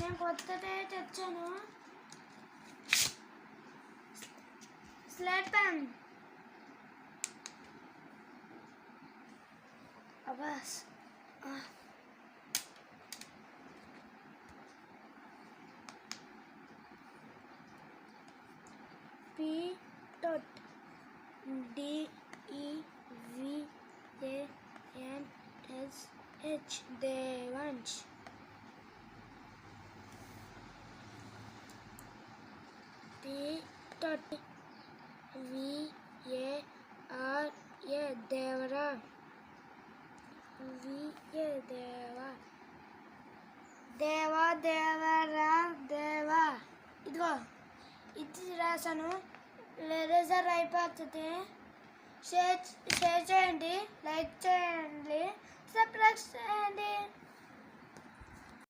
నేను కొత్తదే తెచ్చాను. Slate pen. Abbas P.DEVANSH Devansh. P.VARA Devara. దేవా దేవరా దేవా. ఇదిగో ఇది రాసాను. రిజర్వ్ అయిపోతుంది. షేర్ చేయండి, లైక్ చేయండి, సబ్స్క్రైబ్ చేయండి.